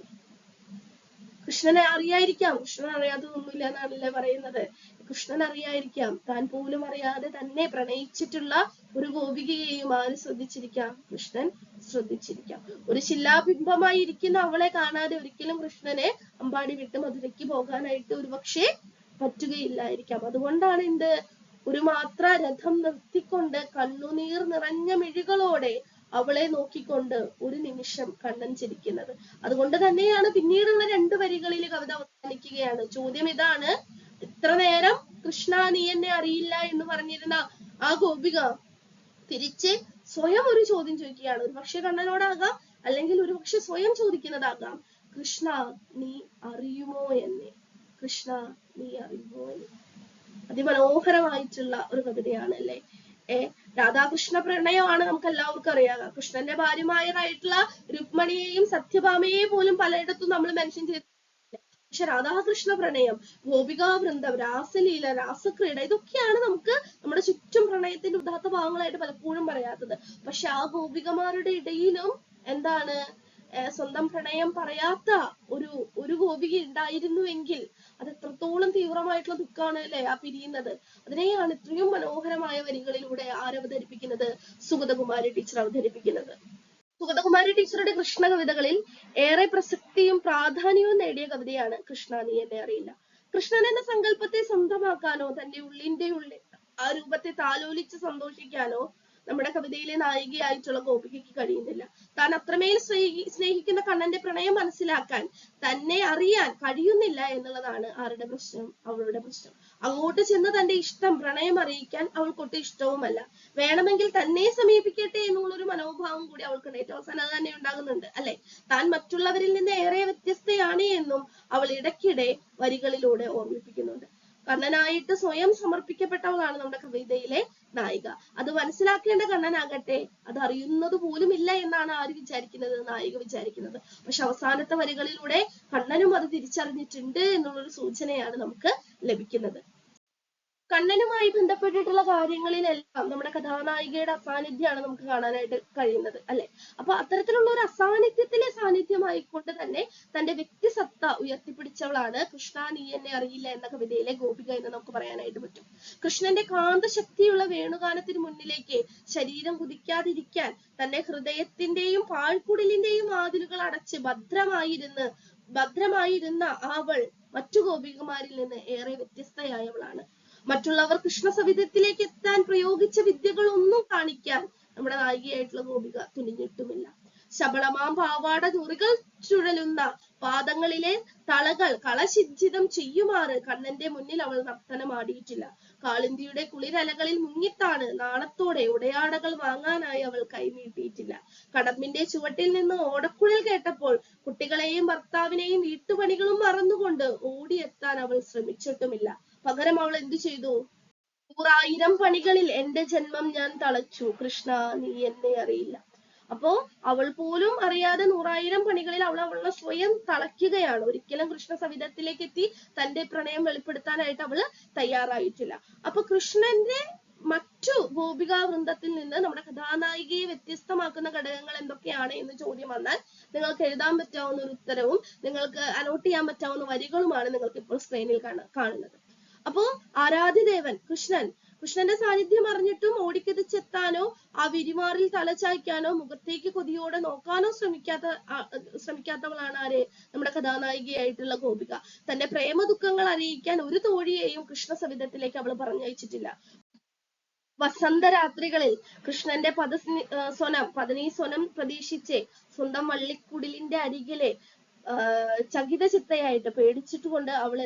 കൃഷ്ണനെ അറിയായിരിക്കാം, കൃഷ്ണൻ അറിയാത്തതൊന്നുമില്ല എന്നാണല്ലേ പറയുന്നത്. കൃഷ്ണൻ അറിയായിരിക്കാം, താൻ പോലും അറിയാതെ തന്നെ പ്രണയിച്ചിട്ടുള്ള ഒരു ഗോപികയെയും ആര് ശ്രദ്ധിച്ചിരിക്കാം? കൃഷ്ണൻ ശ്രദ്ധിച്ചിരിക്കാം. ഒരു ശിലാബിംബമായി ഇരിക്കുന്ന അവളെ കാണാതെ ഒരിക്കലും കൃഷ്ണനെ അമ്പാടി വിട്ട് മധുരയ്ക്ക് പോകാനായിട്ട് ഒരുപക്ഷെ പറ്റുകയില്ലായിരിക്കാം. അതുകൊണ്ടാണ് എന്ത്, ഒരു മാത്ര രഥം നിർത്തിക്കൊണ്ട് കണ്ണുനീർ നിറഞ്ഞ മിഴികളോടെ അവളെ നോക്കിക്കൊണ്ട് ഒരു നിമിഷം കണ്ണൻ ചിരിക്കുന്നത്. അതുകൊണ്ട് തന്നെയാണ് പിന്നീടുള്ള 2 വരികളിൽ കവിത അവസാനിക്കുകയാണ്. ചോദ്യം ഇതാണ്, ഇത്ര നേരം കൃഷ്ണ നീ എന്നെ അറിയില്ല എന്ന് പറഞ്ഞിരുന്ന ആ ഗോപിക തിരിച്ച് സ്വയം ഒരു ചോദ്യം ചോദിക്കുകയാണ്. ഒരു പക്ഷെ കണ്ണനോടാകാം, അല്ലെങ്കിൽ ഒരു പക്ഷെ സ്വയം ചോദിക്കുന്നതാകാം, കൃഷ്ണ നീ അറിയുമോ എന്നെ? കൃഷ്ണ നീ അറിയുമോ എന്നെ? അതിമനോഹരമായിട്ടുള്ള ഒരു കവിതയാണ് അല്ലെ. രാധാകൃഷ്ണ പ്രണയമാണ് നമുക്ക് എല്ലാവർക്കും അറിയാം. കൃഷ്ണന്റെ ഭാര്യമാരായിട്ടുള്ള രുക്മണിയെയും സത്യഭാമയെയും പോലും പലയിടത്തും നമ്മൾ മെൻഷൻ ചെയ്തു. പക്ഷെ രാധാകൃഷ്ണ പ്രണയം, ഗോപികാ വൃന്ദം, രാസലീല, രാസക്രീഡ, ഇതൊക്കെയാണ് നമുക്ക് നമ്മുടെ ചുറ്റും പ്രണയത്തിന്റെ ഉദാത്ത ഭാഗങ്ങളായിട്ട് പലപ്പോഴും പറയാത്തത്. പക്ഷെ ആ ഗോപികമാരുടെ ഇടയിലും എന്താണ്, സ്വന്തം പ്രണയം പറയാത്ത ഒരു ഗോപിക ഉണ്ടായിരുന്നുവെങ്കിൽ അത് എത്രത്തോളം തീവ്രമായിട്ടുള്ള ദുഃഖമാണ് അല്ലെ ആ പിരിയുന്നത്. അതിനെയാണ് ഇത്രയും മനോഹരമായ വരികളിലൂടെ ആരവതരിപ്പിക്കുന്നത്? സുഗതകുമാരി ടീച്ചർ അവതരിപ്പിക്കുന്നത്. സുഗതകുമാരി ടീച്ചറുടെ കൃഷ്ണ കവിതകളിൽ ഏറെ പ്രസക്തിയും പ്രാധാന്യവും നേടിയ കവിതയാണ് കൃഷ്ണ നീ എന്നെ അറിയില്ല. കൃഷ്ണൻ എന്ന സങ്കല്പത്തെ സ്വന്തമാക്കാനോ തന്റെ ഉള്ളിന്റെ ഉള്ളിൽ ആ രൂപത്തെ താലോലിച്ച് സന്തോഷിക്കാനോ നമ്മുടെ കവിതയിലെ നായികയായിട്ടുള്ള ഗോപികയ്ക്ക് കഴിയുന്നില്ല. താൻ അത്രമേൽ സ്നേഹിക്കുന്ന കണ്ണന്റെ പ്രണയം മനസ്സിലാക്കാൻ തന്നെ അറിയാൻ കഴിയുന്നില്ല എന്നുള്ളതാണ് ആരുടെ പ്രശ്നം? അവളുടെ പ്രശ്നം. അങ്ങോട്ട് ചെന്ന് തന്റെ ഇഷ്ടം, പ്രണയം അറിയിക്കാൻ അവൾക്കൊട്ട് ഇഷ്ടവുമല്ല. വേണമെങ്കിൽ തന്നെ സമീപിക്കട്ടെ എന്നുള്ളൊരു മനോഭാവം കൂടി അവൾക്കുണ്ട്. ഏറ്റവും അവസാനം അത് തന്നെ ഉണ്ടാകുന്നുണ്ട് അല്ലെ. താൻ മറ്റുള്ളവരിൽ നിന്ന് ഏറെ വ്യത്യസ്തയാണ് എന്നും അവൾ ഇടയ്ക്കിടെ വരികളിലൂടെ ഓർമ്മിപ്പിക്കുന്നുണ്ട്. കണ്ണനായിട്ട് സ്വയം സമർപ്പിക്കപ്പെട്ടവളാണ് നമ്മുടെ കവിതയിലെ നായിക. അത് മനസ്സിലാക്കേണ്ട കണ്ണനാകട്ടെ അത് അറിയുന്നത് പോലും ഇല്ല എന്നാണ് ആര് വിചാരിക്കുന്നത്? നായിക വിചാരിക്കുന്നത്. പക്ഷെ അവസാനത്തെ വരികളിലൂടെ കണ്ണനും അത് തിരിച്ചറിഞ്ഞിട്ടുണ്ട് എന്നുള്ളൊരു സൂചനയാണ് നമുക്ക് ലഭിക്കുന്നത്. കണ്ണനുമായി ബന്ധപ്പെട്ടിട്ടുള്ള കാര്യങ്ങളിലെല്ലാം നമ്മുടെ കഥാനായികയുടെ അസാന്നിധ്യമാണ് നമുക്ക് കാണാനായിട്ട് കഴിയുന്നത് അല്ലെ. അപ്പൊ അത്തരത്തിലുള്ള ഒരു അസാന്നിധ്യത്തിലെ സാന്നിധ്യമായിക്കൊണ്ട് തന്നെ തന്റെ വ്യക്തിസത്ത ഉയർത്തിപ്പിടിച്ചവളാണ് കൃഷ്ണ നീ എന്നെ അറിയില്ല എന്ന കവിതയിലെ ഗോപിക എന്ന് നമുക്ക് പറയാനായിട്ട് പറ്റും. കൃഷ്ണന്റെ കാന്തശക്തിയുള്ള വേണുഗാനത്തിന് മുന്നിലേക്ക് ശരീരം കുതിക്കാതിരിക്കാൻ തന്റെ ഹൃദയത്തിന്റെയും പാഴ്ക്കുടലിന്റെയും വാതിലുകൾ അടച്ച് ഭദ്രമായിരുന്ന അവൾ മറ്റു ഗോപികമാരിൽ നിന്ന് ഏറെ വ്യത്യസ്തയായവളാണ്. മറ്റുള്ളവർ കൃഷ്ണ സവിധത്തിലേക്ക് എത്താൻ പ്രയോഗിച്ച വിദ്യകളൊന്നും കാണിക്കാൻ നമ്മുടെ നായികയായിട്ടുള്ള ഗോപിക തുനിഞ്ഞിട്ടുമില്ല. ശബളമാം പാവാട ചുറികൾ ചുഴലുന്ന പാദങ്ങളിലെ തളകൾ കളശിജ്ജിതം ചെയ്യുമാറ് കണ്ണന്റെ മുന്നിൽ അവൾ നർത്തനമാടിയിട്ടില്ല. കാളിന്തിയുടെ കുളിരലകളിൽ മുങ്ങിത്താണ് നാണത്തോടെ ഉടയാടകൾ വാങ്ങാനായി അവൾ കൈനീട്ടിയിട്ടില്ല. കടമ്പിന്റെ ചുവട്ടിൽ നിന്ന് ഓടക്കുഴൽ കേട്ടപ്പോൾ കുട്ടികളെയും ഭർത്താവിനെയും വീട്ടുപണികളും മറന്നുകൊണ്ട് ഓടിയെത്താൻ അവൾ ശ്രമിച്ചിട്ടുമില്ല. പകരം അവൾ എന്തു ചെയ്തു? 100,000 പണികളിൽ എന്റെ ജന്മം ഞാൻ തളച്ചു, കൃഷ്ണ നീ എന്നെ അറിയില്ല. അപ്പോ അവൾ പോലും അറിയാതെ 100,000 പണികളിൽ അവളെ സ്വയം തളയ്ക്കുകയാണ്. ഒരിക്കലും കൃഷ്ണ സവിധത്തിലേക്ക് എത്തി തന്റെ പ്രണയം വെളിപ്പെടുത്താനായിട്ട് അവള് തയ്യാറായിട്ടില്ല. അപ്പൊ കൃഷ്ണന്റെ മറ്റു ഗോപികാ വൃന്ദത്തിൽ നിന്ന് നമ്മുടെ കഥാനായികയെ വ്യത്യസ്തമാക്കുന്ന ഘടകങ്ങൾ എന്തൊക്കെയാണ് എന്ന് ചോദ്യം വന്നാൽ നിങ്ങൾക്ക് എഴുതാൻ പറ്റാവുന്ന ഒരു ഉത്തരവും നിങ്ങൾക്ക് അനോട്ട് ചെയ്യാൻ പറ്റാവുന്ന വരികളുമാണ് നിങ്ങൾക്ക് ഇപ്പോൾ സ്ക്രീനിൽ കാണുന്നത്. അപ്പോ ആരാധ്യദേവൻ കൃഷ്ണന്റെ സാന്നിധ്യം അറിഞ്ഞിട്ടും ഓടിക്കതിച്ചെത്താനോ ആ വിരിമാറിൽ തലചായ്ക്കാനോ മുഖത്തേക്ക് കൊതിയോടെ നോക്കാനോ ശ്രമിക്കാത്തവളാണ് ആര്? നമ്മുടെ കഥാനായികയായിട്ടുള്ള ഗോപിക. തന്റെ പ്രേമ ദുഃഖങ്ങൾ അറിയിക്കാൻ ഒരു തോഴിയെയും കൃഷ്ണ സവിധത്തിലേക്ക് അവൾ പറഞ്ഞയച്ചിട്ടില്ല. വസന്തരാത്രികളിൽ കൃഷ്ണന്റെ പദനീ സ്വനം പ്രതീക്ഷിച്ച് സ്വന്തം വള്ളിക്കുടിലിന്റെ അരികിലെ ചകിത ചിത്തയായിട്ട് പേടിച്ചിട്ടുകൊണ്ട് അവൾ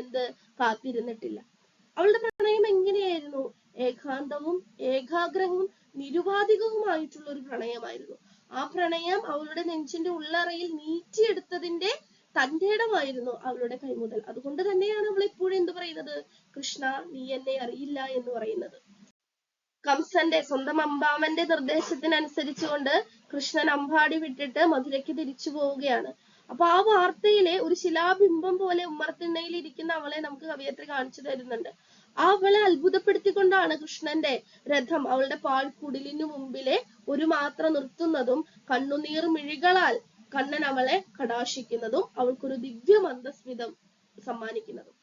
കാത്തിരുന്നിട്ടില്ല. അവളുടെ പ്രണയം എങ്ങനെയായിരുന്നു? ഏകാന്തവും ഏകാഗ്രവും നിരുപാധികവുമായിട്ടുള്ള ഒരു പ്രണയമായിരുന്നു. ആ പ്രണയം അവളുടെ നെഞ്ചിന്റെ ഉള്ളറയിൽ നീറ്റിയെടുത്തതിന്റെ തന്റെ ഇടമായിരുന്നു അവളുടെ കൈമുതൽ. അതുകൊണ്ട് തന്നെയാണ് അവൾ എപ്പോഴും എന്ത് പറയുന്നത്? കൃഷ്ണ നീ എന്നെ അറിയില്ല എന്ന് പറയുന്നത്. കംസന്റെ സ്വന്തം അമ്പാമന്റെ നിർദ്ദേശത്തിനനുസരിച്ചുകൊണ്ട് കൃഷ്ണൻ അമ്പാടി വിട്ടിട്ട് മധുരയ്ക്ക് തിരിച്ചു പോവുകയാണ്. അപ്പൊ ആ വാർത്തയിലെ ഒരു ശിലാബിംബം പോലെ ഉമ്മറത്തിണ്ണയിൽ ഇരിക്കുന്ന അവളെ നമുക്ക് കവിയത്രി കാണിച്ചു തരുന്നുണ്ട്. ആ അവളെ അത്ഭുതപ്പെടുത്തിക്കൊണ്ടാണ് കൃഷ്ണന്റെ രഥം അവളുടെ പാഴ്ക്കുടിലിനു മുമ്പിലെ ഒരു മാത്ര നിർത്തുന്നതും കണ്ണുനീർ മിഴികളാൽ കണ്ണൻ അവളെ കടാക്ഷിക്കുന്നതും അവൾക്കൊരു ദിവ്യ മന്ദസ്മിതം സമ്മാനിക്കുന്നതും.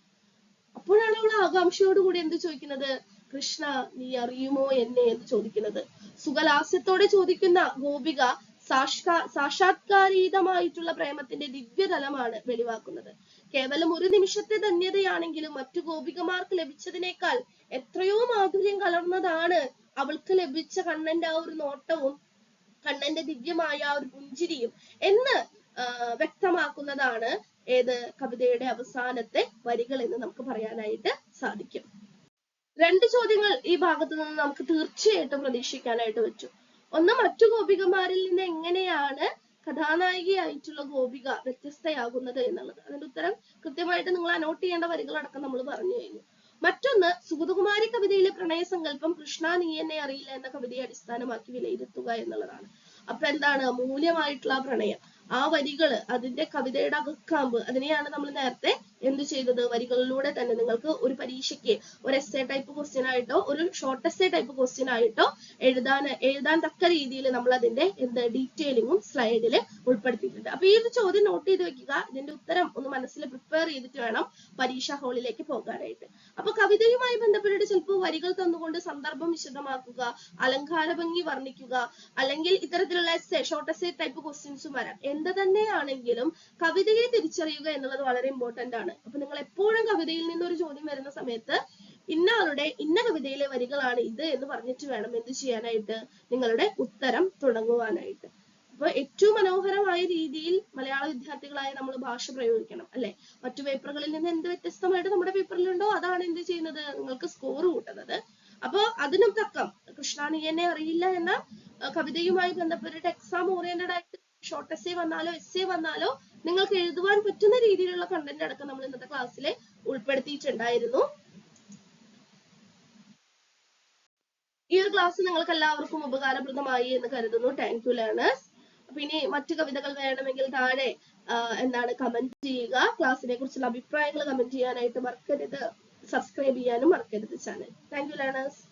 അപ്പോഴാണ് അവൾ ആകാംക്ഷയോടുകൂടി എന്ത് ചോദിക്കുന്നത്? കൃഷ്ണ, നീ അറിയുമോ എന്നെ എന്ന് ചോദിക്കുന്നത്. സുഖലാസ്യത്തോടെ ചോദിക്കുന്ന ഗോപിക സാക്ഷാത്കാരീതമായിട്ടുള്ള പ്രേമത്തിന്റെ ദിവ്യതലമാണ് വെളിവാക്കുന്നത്. കേവലം ഒരു നിമിഷത്തെ ധന്യതയാണെങ്കിലും മറ്റു ഗോപികമാർക്ക് ലഭിച്ചതിനേക്കാൾ എത്രയോ മാധുര്യം കലർന്നതാണ് അവൾക്ക് ലഭിച്ച കണ്ണന്റെ ആ ഒരു നോട്ടവും കണ്ണന്റെ ദിവ്യമായ ആ ഒരു പുഞ്ചിരിയും എന്ന് വ്യക്തമാക്കുന്നതാണ് ഏത് കവിതയുടെ അവസാനത്തെ വരികൾ എന്ന് നമുക്ക് പറയാനായിട്ട് സാധിക്കും. രണ്ട് ചോദ്യങ്ങൾ ഈ ഭാഗത്ത് നിന്ന് നമുക്ക് തീർച്ചയായിട്ടും പ്രതീക്ഷിക്കാനായിട്ട് പറ്റും. ഒന്ന്, മറ്റു ഗോപികമാരിൽ നിന്ന് എങ്ങനെയാണ് കഥാനായികയായിട്ടുള്ള ഗോപിക വ്യത്യസ്തയാകുന്നത് എന്നുള്ളത്. അതിന്റെ ഉത്തരം കൃത്യമായിട്ട് നിങ്ങൾ അനോട്ട് ചെയ്യേണ്ട വരികളടക്കം നമ്മൾ പറഞ്ഞു കഴിഞ്ഞു. മറ്റൊന്ന്, സുഗതകുമാരി കവിതയിലെ പ്രണയസങ്കല്പം കൃഷ്ണ നീ എന്നെ അറിയില്ല എന്ന കവിതയെ അടിസ്ഥാനമാക്കി വിലയിരുത്തുക എന്നുള്ളതാണ്. അപ്പൊ എന്താണ് മൂല്യമായിട്ടുള്ള പ്രണയം, ആ വരികള്, അതിന്റെ കവിതയുടെ അകക്കാമ്പ്, അതിനെയാണ് നമ്മൾ നേരത്തെ എന്ത് ചെയ്തത്? വരികളിലൂടെ തന്നെ നിങ്ങൾക്ക് ഒരു പരീക്ഷയ്ക്ക് ഒരു എസ്സേ ടൈപ്പ് ക്വസ്റ്റ്യൻ ആയിട്ടോ ഒരു ഷോർട്ട് എസ്സേ ടൈപ്പ് ക്വസ്റ്റ്യൻ ആയിട്ടോ എഴുതാൻ തക്ക രീതിയിൽ നമ്മൾ അതിന്റെ ഡീറ്റെയിലിങ്ങും സ്ലൈഡിൽ ഉൾപ്പെടുത്തിയിട്ടുണ്ട്. അപ്പൊ ഈ ഒരു ചോദ്യം നോട്ട് ചെയ്ത് വെക്കുക. ഇതിന്റെ ഉത്തരം ഒന്ന് മനസ്സിൽ പ്രിപ്പയർ ചെയ്തിട്ട് വേണം പരീക്ഷാ ഹാളിലേക്ക് പോകാനായിട്ട്. അപ്പൊ കവിതയുമായി ബന്ധപ്പെട്ടിട്ട് ചിലപ്പോൾ വരികൾ തന്നുകൊണ്ട് സന്ദർഭം വിശദമാക്കുക, അലങ്കാര ഭംഗി വർണ്ണിക്കുക, അല്ലെങ്കിൽ ഇത്തരത്തിലുള്ള എസ്സേ ഷോർട്ട് എസ്സേ ടൈപ്പ് ക്വസ്റ്റ്യൻസും വരാം. എന്ത് തന്നെയാണെങ്കിലും കവിതയെ തിരിച്ചറിയുക എന്നുള്ളത് വളരെ ഇമ്പോർട്ടന്റ് ആണ്. അപ്പൊ നിങ്ങൾ എപ്പോഴും കവിതയിൽ നിന്ന് ഒരു ചോദ്യം വരുന്ന സമയത്ത് ഇന്ന കവിതയിലെ വരികളാണ് ഇത് എന്ന് പറഞ്ഞിട്ട് വേണം എന്ത് ചെയ്യാനായിട്ട്? നിങ്ങളുടെ ഉത്തരം തുടങ്ങുവാനായിട്ട്. അപ്പൊ ഏറ്റവും മനോഹരമായ രീതിയിൽ മലയാള വിദ്യാർത്ഥികളായ നമ്മൾ ഭാഷ പ്രയോഗിക്കണം, അല്ലെ? മറ്റു പേപ്പറുകളിൽ നിന്ന് എന്ത് വ്യത്യസ്തമായിട്ട് നമ്മുടെ പേപ്പറിലുണ്ടോ അതാണ് എന്ത് ചെയ്യുന്നത്? നിങ്ങൾക്ക് സ്കോർ കൂട്ടുന്നത്. അപ്പൊ അതിനും തക്കം കൃഷ്ണ നീ എന്നെ അറിയില്ല എന്ന കവിതയുമായി ബന്ധപ്പെട്ടിട്ട് എക്സാം ഓറിയന്റഡ് ആയിട്ട് ഷോർട്ട് എസ്സേ വന്നാലോ എസ്സേ വന്നാലോ നിങ്ങൾക്ക് എഴുതുവാൻ പറ്റുന്ന രീതിയിലുള്ള കണ്ടന്റ് അടക്കം നമ്മൾ ഇന്നത്തെ ക്ലാസ്സിൽ ഉൾപ്പെടുത്തിയിട്ടുണ്ടായിരുന്നു. ഈ ഒരു ക്ലാസ് നിങ്ങൾക്ക് എല്ലാവർക്കും ഉപകാരപ്രദമായി എന്ന് കരുതുന്നു. Thank you learners. അപ്പൊ ഇനി മറ്റു കവിതകൾ വേണമെങ്കിൽ താഴെ കമന്റ് ചെയ്യുക. ക്ലാസ്സിനെ കുറിച്ചുള്ള അഭിപ്രായങ്ങൾ കമന്റ് ചെയ്യാനായിട്ട് മറക്കരുത്. സബ്സ്ക്രൈബ് ചെയ്യാനും മറക്കരുത് ചാനൽ. Thank you learners.